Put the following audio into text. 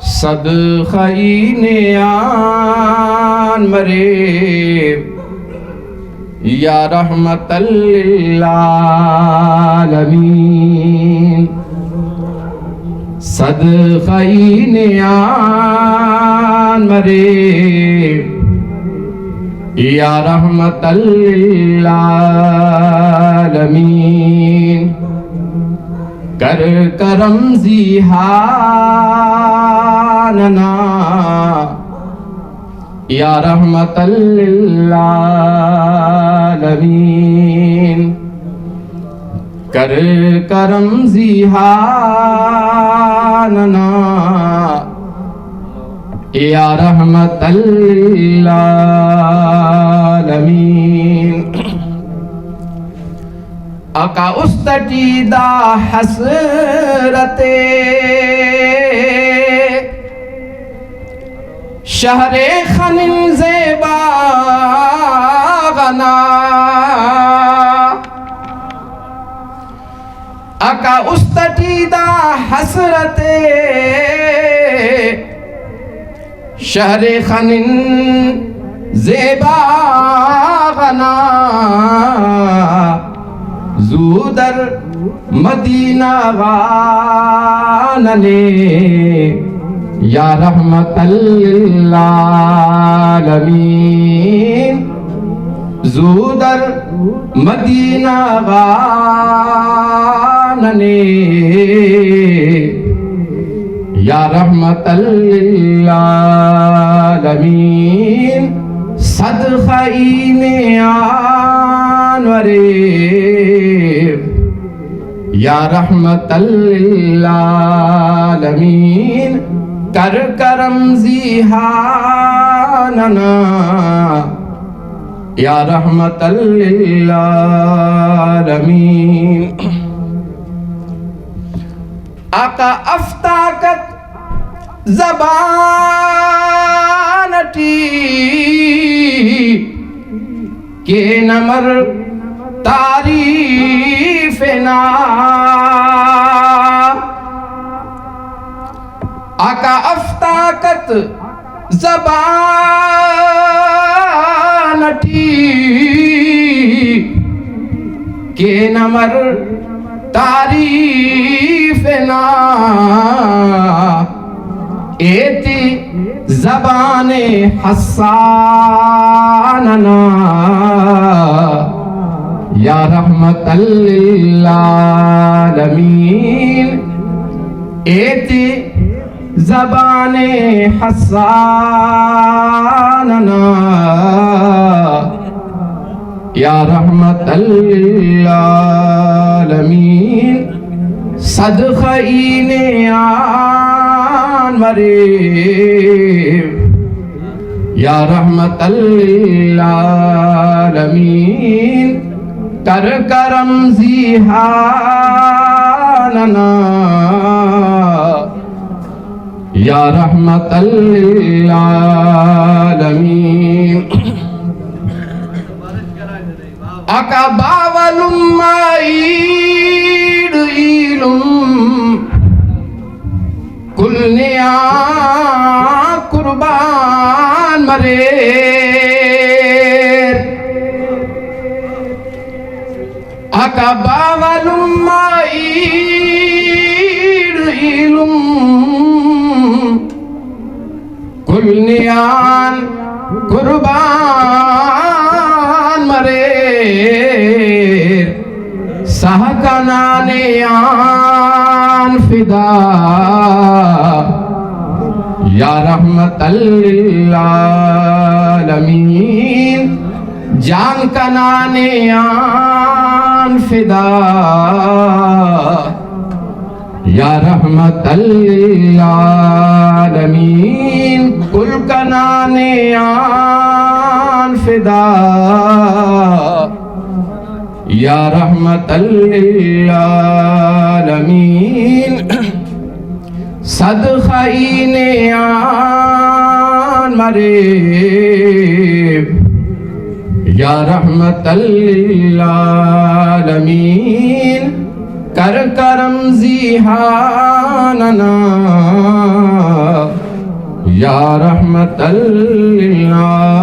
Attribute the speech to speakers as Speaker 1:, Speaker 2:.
Speaker 1: صدقۂ نیان مرے یا رحمت للعالمین صدقۂ نیان مرے یا رحمت للعالمین کر کرم ذیحاننا یا رحمت للعالمین کر کرم ذیحاننا یا رحمت للعالمین آقا استٹیدہ حسرت شہر خنن زیبا غنا آقا استٹیدہ حسرت شہر خنن زیبا غنا زودر مدینہ غاننے یا رحمت للعالمین زودر مدینہ غاننے یا رحمت للعالمین صدقۂ نیان مرے یا رحمت للعالمین کر کرم ذیحاننا یا رحمت للعالمین آقا افتاکت زبانٹی کہ نمر تعریفنا آقا افتاکت زبانٹی کہ نمر تعریفنا ایتی زبان حساننا یا رحمت للعالمین ایتی زبان حساننا یا رحمت للعالمین صدقۂ نیان مرے یا رحمت للعالمین کر کرم ذیحاننا یا رحمت للعالمین آقا باولم ایلم کل نیا قربان مرے آقا باولم ایلم کل نیان قربان مرے سہکنانیان فدا یا رحمت للعالمین جان کنانیان فدا یا رحمت للعالمین کل کنانیان فدا یا رحمت للعالمین صدقۂ نیان مرے یا رحمت للعالمین کر کرم ذیحاننا یا رحمت للعالمین